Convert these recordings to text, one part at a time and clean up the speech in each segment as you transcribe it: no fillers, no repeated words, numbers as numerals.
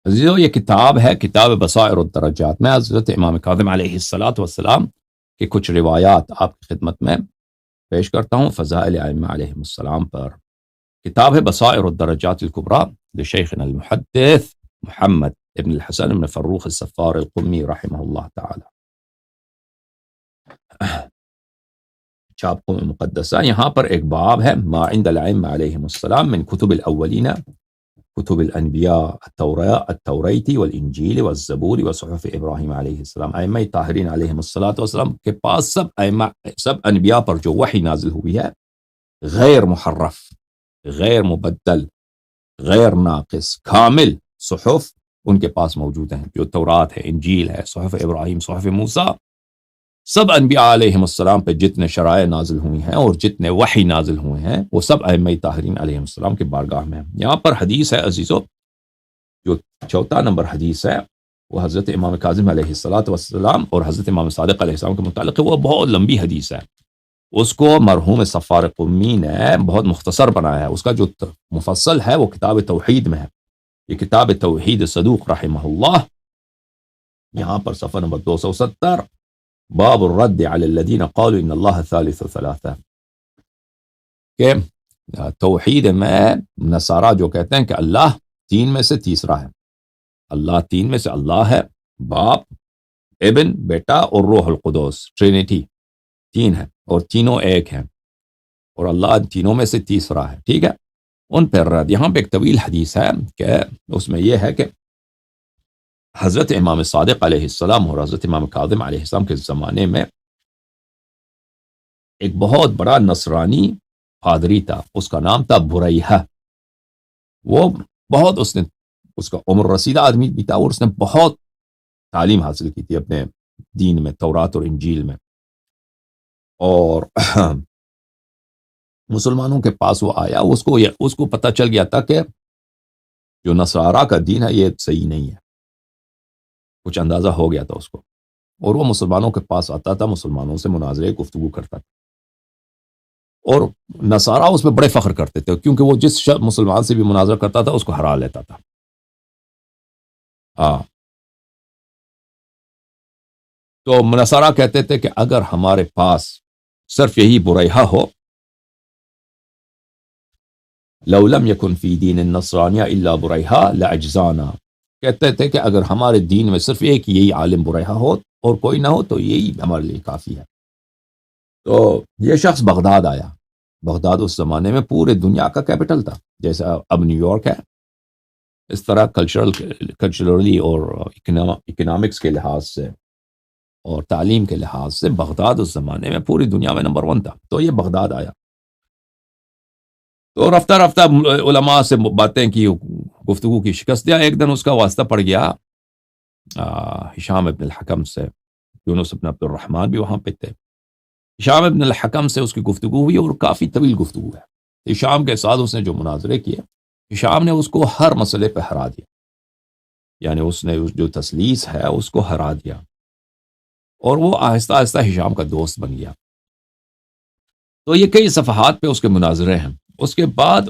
عزیزو یہ کتاب ہے کتاب بصائر الدرجات. میں حضرت امام کاظم علیہ الصلاۃ والسلام کے کچھ روایات آپ کی خدمت میں پیش کرتا ہوں فضائل ائمہ علیہم السلام پر. کتاب ہے بصائر الدرجات الکبریٰ لشیخنا المحدث محمد ابن الحسن ابن فروخ الصفار القمی رحمہ اللہ تعالی. چھاپ مقدسہ. یہاں پر ایک باب ہے ما عند الائمہ علیہم السلام من کتب الاولین کتب الانبیاء التوریت والانجیل والزبور وصحف ابراہیم علیہ السلام. ائمہ طاہرین علیہم السلام کے پاس سب انبیاء پر جو وحی نازل ہوئی ہے غیر محرف، غیر مبدل، غیر ناقص، کامل صحف ان کے پاس موجود ہیں. جو تورات ہے، انجیل ہے، صحف ابراہیم، صحف موسیٰ، سب انبیاء علیہم السلام پہ جتنے شرائع نازل ہوئی ہیں اور جتنے وحی نازل ہوئے ہیں وہ سب ائمہ طاہرین علیہم السلام کے بارگاہ میں ہیں. یہاں پر حدیث ہے عزیزو، جو 14 نمبر حدیث ہے وہ حضرت امام کاظم علیہ الصلاۃ والسلام اور حضرت امام صادق علیہ السلام کے متعلق ہے. وہ بہت لمبی حدیث ہے، اس کو مرحوم صفار قمی نے بہت مختصر بنایا ہے. اس کا جو مفصل ہے وہ کتاب توحید میں ہے. یہ کتاب توحید صدوق رحمہ اللہ. یہاں پر صفحہ نمبر 270 باب الرد علی الذین قالوا ان اللہ ثالث ثلاثہ، کہ توحید میں نصارہ جو کہتے ہیں کہ اللہ تین میں سے تیسرا ہے. اللہ تین میں سے اللہ ہے، باپ، ابن بیٹا اور روح القدس، ٹرینیٹی تین ہے اور تینوں ایک ہیں اور اللہ تینوں میں سے تیسرا ہے. ٹھیک ہے، ان پر رد. یہاں پہ ایک طویل حدیث ہے کہ اس میں یہ ہے کہ حضرت امام صادق علیہ السلام اور حضرت امام کاظم علیہ السلام کے زمانے میں ایک بہت بڑا نصرانی پادری تھا، اس کا نام تھا بریحہ. وہ بہت اس کا عمر رسیدہ آدمی بھی تھا اور اس نے بہت تعلیم حاصل کی تھی اپنے دین میں، تورات اور انجیل میں. اور مسلمانوں کے پاس وہ آیا، اس کو پتہ چل گیا تھا کہ جو نصارہ کا دین ہے یہ صحیح نہیں ہے. کچھ اندازہ ہو گیا تھا اس کو، اور وہ مسلمانوں کے پاس آتا تھا، مسلمانوں سے مناظرے گفتگو کرتا تھا اور نصارہ اس پہ بڑے فخر کرتے تھے کیونکہ وہ جس مسلمان سے بھی مناظرہ کرتا تھا اس کو ہرا لیتا تھا. تو نصارہ کہتے تھے کہ اگر ہمارے پاس صرف یہی بریحہ ہو، لو لم یکن فی دین النصرانیہ الا بریحہ لاجزانا، کہتے تھے کہ اگر ہمارے دین میں صرف ایک یہی عالم بریحہ ہو اور کوئی نہ ہو تو یہی ہمارے لیے کافی ہے. تو یہ شخص بغداد آیا. بغداد اس زمانے میں پورے دنیا کا کیپٹل تھا، جیسا اب نیو یارک ہے. اس طرح کلچرلی اور اکنامکس کے لحاظ سے اور تعلیم کے لحاظ سے بغداد اس زمانے میں پوری دنیا میں نمبر 1 تھا. تو یہ بغداد آیا، تو رفتہ رفتہ علماء سے باتیں کی، گفتگو کی، شکست دیا. ایک دن اس کا واسطہ پڑ گیا ہشام ابن الحکم سے. یونس ابن عبد الرحمن بھی وہاں پہ تھے. ہشام ابن الحکم سے اس کی گفتگو ہوئی اور کافی طویل گفتگو ہے. ہشام کے ساتھ اس نے جو مناظرے کیے، ہشام نے اس کو ہر مسئلے پہ ہرا دیا، یعنی اس نے جو تسلیس ہے اس کو ہرا دیا اور وہ آہستہ آہستہ ہشام کا دوست بن گیا. تو یہ کئی صفحات پہ اس کے مناظرے ہیں. اس کے بعد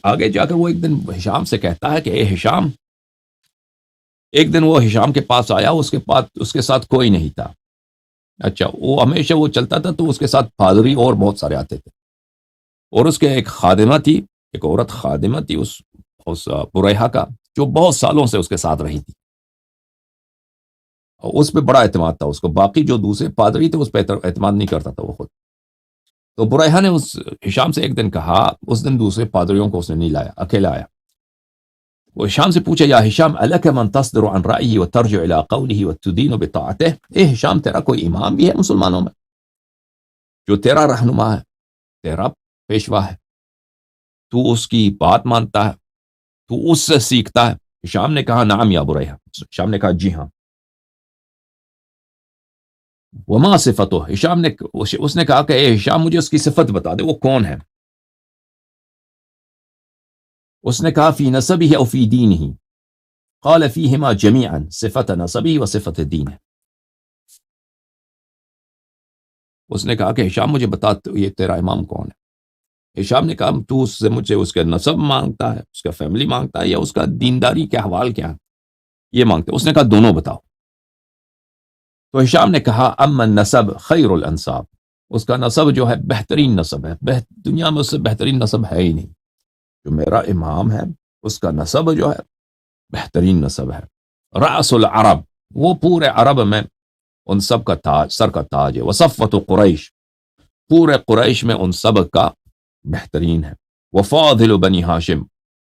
آگے جا کر وہ ایک دن ہشام سے کہتا ہے کہ اے ہشام، ایک دن وہ ہشام کے پاس آیا، اس کے ساتھ کوئی نہیں تھا. اچھا، وہ ہمیشہ وہ چلتا تھا تو اس کے ساتھ پادری اور بہت سارے آتے تھے، اور اس کے ایک خادمہ تھی، ایک عورت خادمہ تھی اس بریحہ کا، جو بہت سالوں سے اس کے ساتھ رہی تھی. اور اس پہ بڑا اعتماد تھا اس کو. باقی جو دوسرے پادری تھے اس پہ اعتماد نہیں کرتا تھا وہ خود. تو بریحہ نے اس ہشام سے ایک دن کہا، اس دن دوسرے پادریوں کو اس نے نہیں لایا، اکیلا آیا. وہ ہشام سے پوچھا، یا ہشام الک من تصدر عن رأیہ وترجع الى قولہ وتدین بطاعتہ. اے ہشام، تیرا کوئی امام بھی ہے مسلمانوں میں جو تیرا رہنما ہے، تیرا پیشوا ہے، تو اس کی بات مانتا ہے، تو اس سے سیکھتا ہے؟ ہشام نے کہا نعم یا بریحہ. ہشام نے کہا جی ہاں. وما صفتہ، اس نے کہا کہ اے ہشام، مجھے اس کی صفت بتا دے، وہ کون ہے؟ اس نے کہا فی نسبہ او فی دینہ. قال فیہما جمیعا، صفت نسبہ و صفت دینہ. اس نے کہا کہ ہشام مجھے بتا یہ تیرا امام کون ہے؟ ہشام نے کہا تو اس سے مجھے اس کا نسب مانگتا ہے، اس کا فیملی مانگتا ہے، یا اس کا دینداری کے حوال کیا ہے یہ مانگتے؟ اس نے کہا دونوں بتاؤ۔ تو ہشام نے کہا اما النسب خیر الانساب، اس کا نسب جو ہے بہترین نسب ہے، دنیا میں اس سے بہترین نسب ہے ہی نہیں۔ جو میرا امام ہے اس کا نسب جو ہے بہترین نسب ہے۔ رأس العرب، وہ پورے عرب میں ان سب کا تاج، سر کا تاج ہے۔ وصفوت قریش، پورے قریش میں ان سب کا بہترین ہے۔ وفاضل بنی ہاشم،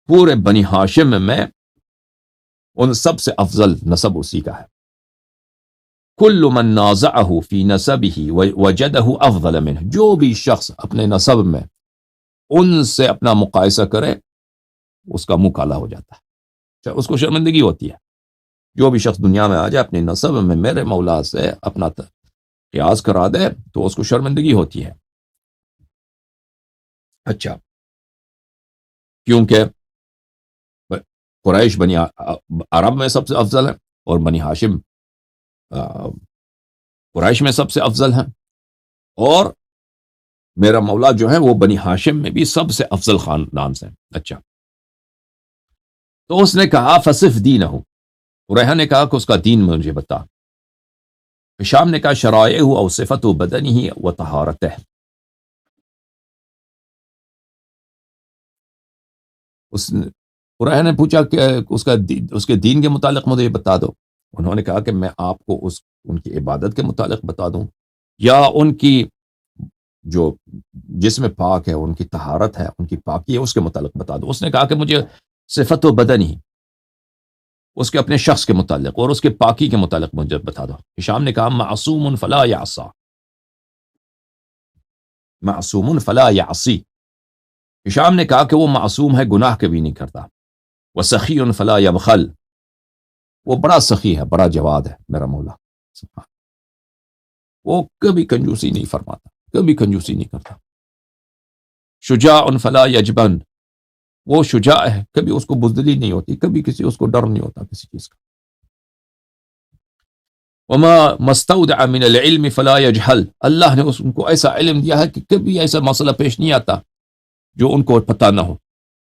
پورے بنی ہاشم میں ان سب سے افضل نسب اسی کا ہے۔ کل من نازعہ فی نسبہ وجدہ افضل منہ، جو بھی شخص اپنے نسب میں ان سے اپنا مقایسہ کرے اس کا منہ کالا ہو جاتا ہے، اس کو شرمندگی ہوتی ہے۔ جو بھی شخص دنیا میں آ جائے اپنے نسب میں میرے مولا سے اپنا قیاس کرا دے تو اس کو شرمندگی ہوتی ہے۔ اچھا، کیونکہ قریش بنی عرب میں سب سے افضل ہے، اور بنی ہاشم قریش میں سب سے افضل ہیں، اور میرا مولا جو ہے وہ بنی ہاشم میں بھی سب سے افضل خاندان سے۔ اچھا، تو اس نے کہا فصف دینہ، ریحہ نے کہا کہ اس کا دین مجھے بتا۔ ہشام نے کہا شرائعہ او صفت بدنہ و طہارتہ، ریحہ نے پوچھا کہ اس کے دین کے متعلق مجھے بتا دو۔ انہوں نے کہا کہ میں آپ کو ان کی عبادت کے متعلق بتا دوں، یا ان کی جو جسم پاک ہے، ان کی طہارت ہے، ان کی پاکی ہے، اس کے متعلق بتا دو۔ اس نے کہا کہ مجھے صفت و بدن ہی، اس کے اپنے شخص کے متعلق اور اس کے پاکی کے متعلق مجھے بتا دو۔ ہشام نے کہا معصوم فلا یعصی، معصوم فلا یعصی، ہشام نے کہا کہ وہ معصوم ہے، گناہ کبھی نہیں کرتا۔ وسخی فلا یبخل، وہ بڑا سخی ہے، بڑا جواد ہے میرا مولا، وہ کبھی کنجوسی نہیں فرماتا، کبھی کنجوسی نہیں کرتا۔ شجاع فلا یجبن، وہ شجاع ہے، کبھی اس کو بزدلی نہیں ہوتی، کبھی اس کو ڈر نہیں ہوتا کسی چیز کا۔ وما مستودع من العلم فلا یجہل، اللہ نے ان کو ایسا علم دیا ہے کہ کبھی ایسا مسئلہ پیش نہیں آتا جو ان کو پتہ نہ ہو،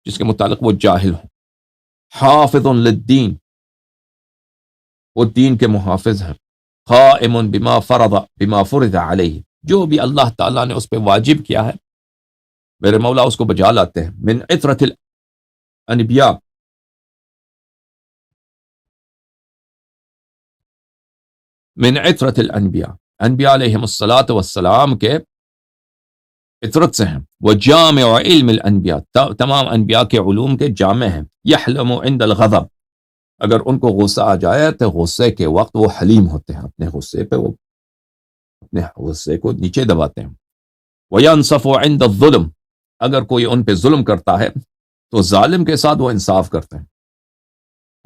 جس کے متعلق وہ جاہل ہو۔ حافظ للدین، وہ دین کے محافظ ہیں۔ قائم بما فرض علیہ، جو بھی اللہ تعالیٰ نے اس پہ واجب کیا ہے میرے مولا اس کو بجا لاتے ہیں۔ من عطرت الانبیاء، من عطرت الانبیاء، انبیاء علیہم الصلاۃ والسلام کے عطرت سے ہیں۔ وہ جامع علم الانبیاء، تمام انبیاء کے علوم کے جامع ہیں۔ یحلم عند الغضب، اگر ان کو غصہ آ جائے تو غصے کے وقت وہ حلیم ہوتے ہیں، اپنے غصے پہ وہ اپنے غصے کو نیچے دباتے ہیں۔ وینصف عند الظلم، اگر کوئی ان پہ ظلم کرتا ہے تو ظالم کے ساتھ وہ انصاف کرتے ہیں۔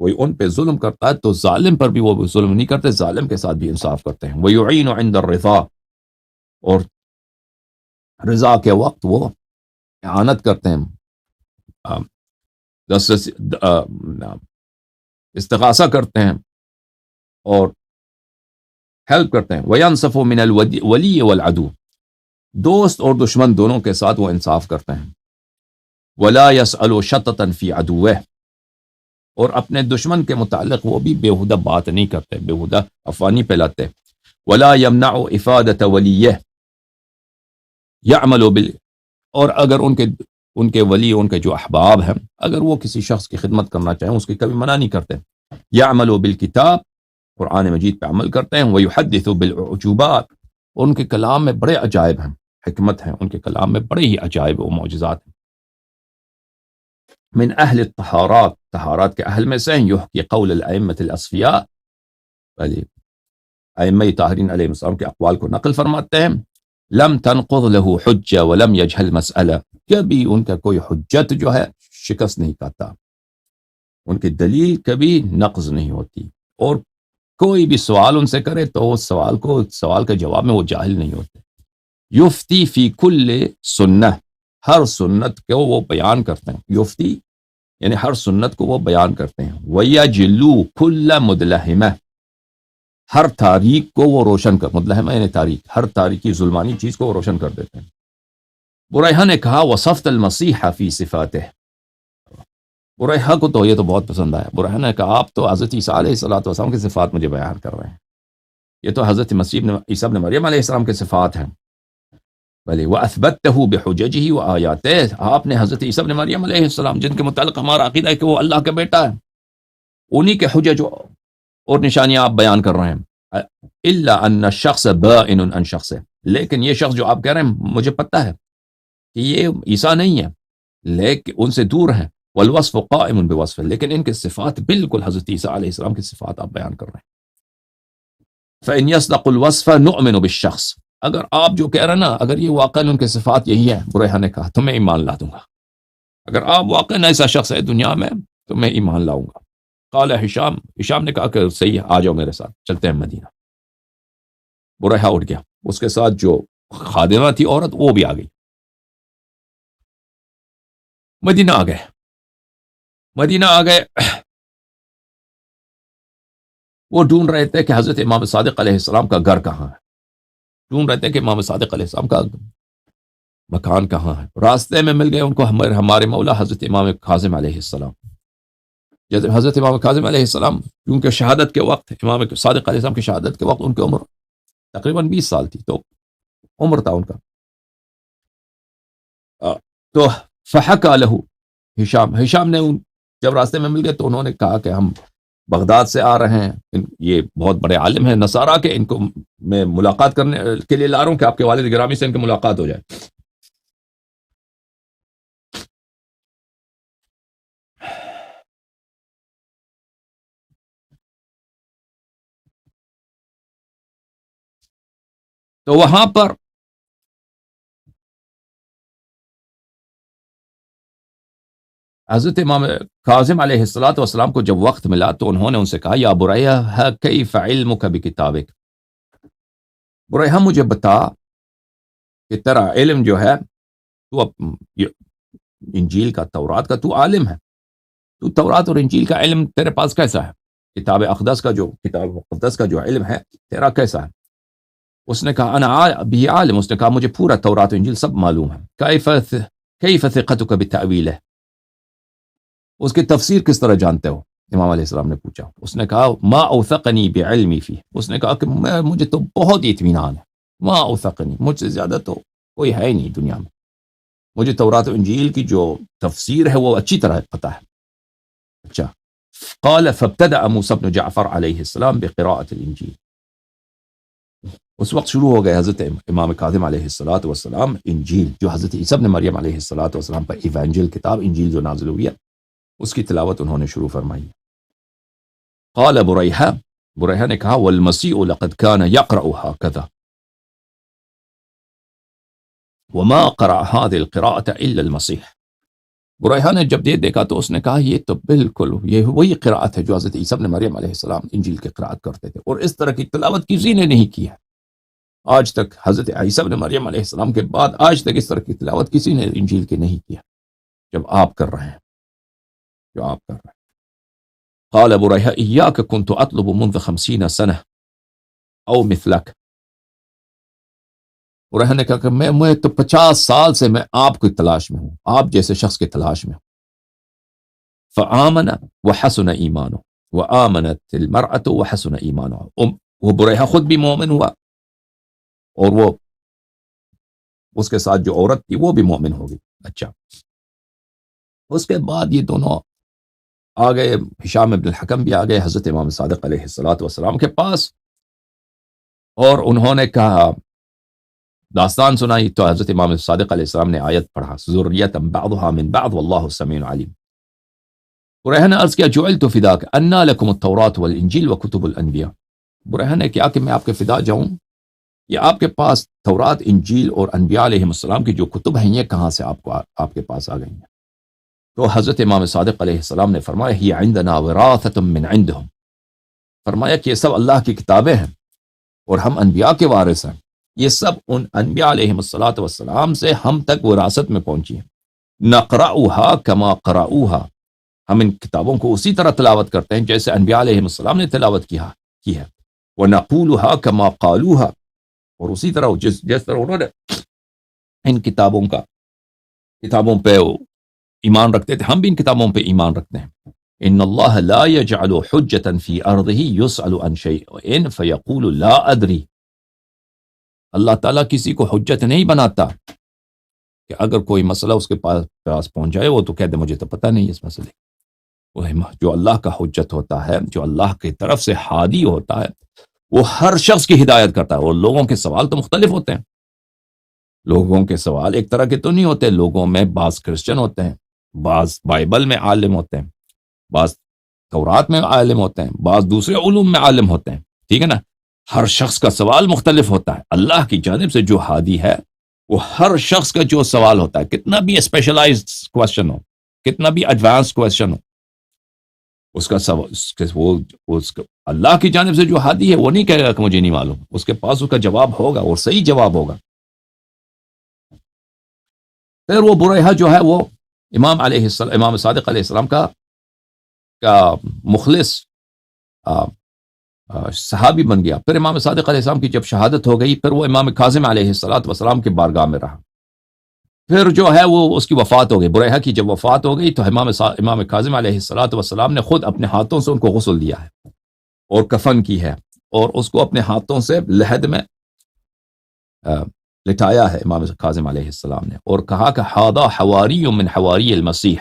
کوئی ان پہ ظلم کرتا ہے تو ظالم پر بھی وہ ظلم نہیں کرتے، ظالم کے ساتھ بھی انصاف کرتے ہیں۔ ویعین عند الرضا، اور رضا کے وقت وہ اعانت کرتے ہیں، استغاثہ کرتے ہیں اور ہیلپ کرتے ہیں۔ وینصف من الولی والعدو، دوست اور دشمن دونوں کے ساتھ وہ انصاف کرتے ہیں۔ ولا يسأل شططا فی عدوہ، اور اپنے دشمن کے متعلق وہ بھی بےہودہ بات نہیں کرتے، بےہودہ افوانی پھیلاتے۔ ولا يمنع افادۃ ولیہ یعمل اور اگر ان کے ولی، ان کے جو احباب ہیں، اگر وہ کسی شخص کی خدمت کرنا چاہیں اس کی کبھی منع نہیں کرتے۔ یعمل بالکتاب، قرآن مجید پہ عمل کرتے ہیں۔ ویحدث بالعجوبات، ان کے کلام میں بڑے عجائب ہیں، حکمت ہیں، ان کے کلام میں بڑے ہی عجائب و معجزات ہیں۔ من اہل الطہارات، طہارات کے اہل میں سے ہیں۔ یحکی قول الائمۃ الاصفیاء، ائمہ طاہرین علیہ السلام کے اقوال کو نقل فرماتے ہیں۔ لم تنقض له حجہ ولم یجہل مسئلہ، کبھی ان کا کوئی حجت جو ہے شکست نہیں کھاتا، ان کی دلیل کبھی نقض نہیں ہوتی، اور کوئی بھی سوال ان سے کرے تو اس سوال کے جواب میں وہ جاہل نہیں ہوتے۔ یفتی فی کل سنہ، ہر سنت کو وہ بیان کرتے ہیں۔ یفتی یعنی ہر سنت کو وہ بیان کرتے ہیں۔ ویجلو کل مدلہمہ، ہر تاریک کو وہ روشن کر، مدلہمہ یعنی تاریک، ہر تاریکی ظلمانی چیز کو وہ روشن کر دیتے ہیں۔ بریحہ نے کہا وصفت المسیح فی صفاتہ، بریحہ کو تو یہ تو بہت پسند آیا. بریحہ نے کہا آپ تو حضرت عیسیٰ علیہ الصلوۃ والسلام کی صفات مجھے بیان کر رہے ہیں، یہ تو حضرت عیسیٰ ابن مریم علیہ السلام کی صفات ہیں. بھلے وَأَثْبَتَّهُ بِحُجَجِهِ وَآيَاتِهِ، آپ نے حضرت عیسیٰ ابن مریم علیہ السلام جن کے متعلق ہمارا عقیدہ ہے کہ وہ اللہ کا بیٹا ہے، انہی کے حجج اور نشانیاں آپ بیان کر رہے ہیں. الا ان الشخص بائن عن شخص، لیکن یہ شخص جو آپ کہہ رہے ہیں مجھے پتہ ہے کہ یہ عیسیٰ نہیں ہے، لیکن ان سے دور ہیں. والوصف قائم بوصف، لیکن ان کے صفات بالکل حضرت عیسیٰ علیہ السلام کی صفات آپ بیان کر رہے ہیں. فإن يصدق الوصف نؤمن بالشخص، اگر آپ جو کہہ رہے ہیں نا، اگر یہ واقعا ان کے صفات یہی ہے، بریحہ نے کہا تو میں ایمان لا دوں گا. اگر آپ واقعا ایسا شخص ہے دنیا میں تو میں ایمان لاؤں گا. قال ہشام نے کہا کہ صحیح ہے، آ جاؤ میرے ساتھ، چلتے ہیں مدینہ. بریحہ اٹھ گیا، اس کے ساتھ جو خادمہ تھی عورت وہ بھی آ گئی. مدینہ آ گئے. وہ ڈھونڈ رہے تھے کہ حضرت امام صادق علیہ السلام کا گھر کہاں ہے، ڈھونڈ رہے تھے کہ امام صادق علیہ السلام کا مکان کہاں ہے. راستے میں مل گئے ان کو ہمارے مولا حضرت امام کاظم علیہ السلام. جیسے حضرت امام کاظم علیہ السلام کیونکہ شہادت کے وقت، امام صادق علیہ السلام کی شہادت کے وقت ان کی عمر تقریباً 20 سال تھی، تو عمر تھا ان کا. تو فحکا لہو ہشام نے جب راستے میں مل گئے تو انہوں نے کہا کہ ہم بغداد سے آ رہے ہیں، یہ بہت بڑے عالم ہیں نصارہ کے، ان کو میں ملاقات کرنے کے لیے لا رہا ہوں کہ آپ کے والد گرامی سے ان کی ملاقات ہو جائے. تو وہاں پر حضرت امام کاظم علیہ الصلوۃ والسلام کو جب وقت ملا تو انہوں نے ان سے کہا یا بریحہ کیف علمک بکتابک، بریحہ مجھے بتا کہ تیرا علم جو ہے، تو انجیل کا، تورات کا تو عالم ہے، تو تورات اور انجیل کا علم تیرے پاس کیسا ہے؟ کتاب اقدس کا جو علم ہے تیرا کیسا ہے؟ اس نے کہا انا بھی عالم، اس نے کہا مجھے پورا تورات و انجیل سب معلوم ہے. کیف ثقتک بتأویلہ، اس کی تفسیر کس طرح جانتے ہو؟ امام علیہ السلام نے پوچھا. اس نے کہا ما اوثقنی بعلمی فی، اس نے کہا کہ مجھے تو بہت اطمینان ہے، ما اوثقنی، مجھ سے زیادہ تو کوئی ہے ہی نہیں دنیا میں، مجھے تورات و انجیل کی جو تفسیر ہے وہ اچھی طرح پتہ ہے. اچھا. قال فابتدأ موسیٰ بن جعفر علیہ السلام بقراءة الانجیل، اس وقت شروع ہو گئے حضرت امام کاظم علیہ السلام انجیل، جو حضرت عیسیٰ ابن مریم علیہ السلام پر ایوانجیل کتاب انجیل جو نازل ہوئی ہے اس کی تلاوت انہوں نے شروع فرمائی. قال بریحہ نے کہا والمسیح لقد كان يقرأ هكذا وما قرأ هذه القراءة الا المسیح. بریحہ نے جب یہ دیکھا تو اس نے کہا یہ تو بالکل یہ وہی قراءت ہے جو حضرت عیسیٰ ابن مریم علیہ السلام انجیل کی قراءت کرتے تھے، اور اس طرح کی تلاوت کسی نے نہیں کی ہے آج تک. حضرت عیسیٰ ابن مریم علیہ السلام کے بعد آج تک اس طرح کی تلاوت کسی نے انجیل کی نہیں کیا جب آپ کر رہے ہیں، جو آپ کر رہے ہیں. قال بریحہ ایاک كنت اطلب منذ 50 سنة او مثلک، بریحہ نے کہا کہ میں تو 50 سال سے میں آپ کی تلاش میں ہوں، آپ جیسے شخص کی تلاش میں ہوں. فآمن وحسن ایمانہ وآمنت المرأة وحسن ایمانہ، وہ بریحہ خود بھی مومن ہوا اور وہ اس کے ساتھ جو عورت تھی وہ بھی مومن ہو گئی. اچھا. اس کے بعد یہ دونوں آ گئے، ہشام بن الحکم بھی آ گئے حضرت امام صادق علیہ السلام کے پاس، اور انہوں نے کہا داستان سنائی. تو حضرت امام صادق علیہ السلام نے آیت پڑھا ذریۃ بعضها من بعض واللہ سمیع علیم. بریحہ نے عرض کیا جعلت فداک انا لکم التوراۃ والانجیل وکتب الانبیاء، بریحہ نے کیا کہ میں آپ کے فدا جاؤں، یہ آپ کے پاس تورات، انجیل اور انبیاء علیہ السلام کی جو کتب ہیں یہ کہاں سے آپ کے پاس آ گئی ہیں؟ تو حضرت امام صادق علیہ السلام نے فرمایا ہی عندنا وراثۃ من عندهم، فرمایا کہ یہ سب اللہ کی کتابیں ہیں اور ہم انبیاء کے وارث ہیں، یہ سب ان انبیاء علیہ السلام سے ہم تک وراثت میں پہنچی ہیں. نقرأها کما قرأوها، ہم ان کتابوں کو اسی طرح تلاوت کرتے ہیں جیسے انبیاء علیہ السلام نے تلاوت کی ہے. ونقولها کما قالوها، اور اسی طرح جس طرح انہوں نے ان کتابوں کا کتابوں پہ ایمان رکھتے تھے، ہم بھی ان کتابوں پہ ایمان رکھتے ہیں. ان اللہ لا يجعل حجة في ارضه يسأل عن شيء فيقول لا ادری. اللہ تعالیٰ کسی کو حجت نہیں بناتا کہ اگر کوئی مسئلہ اس کے پاس پہنچ جائے وہ تو کہہ دے مجھے تو پتہ نہیں اس مسئلے. وہ جو اللہ کا حجت ہوتا ہے، جو اللہ کی طرف سے ہادی ہوتا ہے، وہ ہر شخص کی ہدایت کرتا ہے. اور لوگوں کے سوال تو مختلف ہوتے ہیں. لوگوں کے سوال ایک طرح کے تو نہیں ہوتے. لوگوں میں بعض کرسچن ہوتے ہیں، بعض بائبل میں عالم ہوتے ہیں، بعض تورات میں عالم ہوتے ہیں، بعض دوسرے علوم میں عالم ہوتے ہیں. ٹھیک ہے نا؟ ہر شخص کا سوال مختلف ہوتا ہے. اللہ کی جانب سے جو ہادی ہے وہ ہر شخص کا جو سوال ہوتا ہے، کتنا بھی اسپیشلائزڈ کوشچن ہو، کتنا بھی ایڈوانس کوشچن ہو، اس کا اللہ کی جانب سے جو ہادی ہے وہ نہیں کہے گا کہ مجھے نہیں معلوم. اس کے پاس اس کا جواب ہوگا اور صحیح جواب ہوگا. پھر وہ بریحہ جو ہے وہ امام صادق علیہ السلام کا مخلص صحابی بن گیا. پھر امام صادق علیہ السلام کی جب شہادت ہو گئی، پھر وہ امام کاظم علیہ السلام کے بارگاہ میں رہا. پھر جو ہے وہ اس کی وفات ہو گئی. بریحہ کی جب وفات ہو گئی تو امام کاظم علیہ السلام نے خود اپنے ہاتھوں سے ان کو غسل دیا ہے اور کفن کی ہے، اور اس کو اپنے ہاتھوں سے لحد میں لٹایا ہے امام کاظم علیہ السلام نے، اور کہا کہ ھذا حواری من حواری المسیح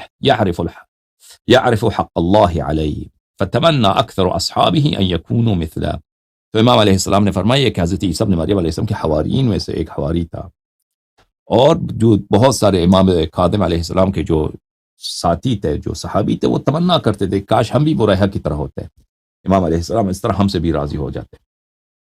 یعرف حق اللہ علیہ فتمنى اکثر اصحابہ ان یکونوا مثلہ. تو امام علیہ السلام نے فرمایا کہ حضرت عیسیٰ ابن مریم علیہ السلام کے حواریین میں سے ایک حواری تھا، اور جو بہت سارے امام کاظم علیہ السلام کے جو ساتھی تھے، جو صحابی تھے، وہ تمنا کرتے تھے کاش ہم بھی بریحہ کی طرح ہوتے. امام علیہ السلام اس طرح ہم سے بھی راضی ہو جاتے.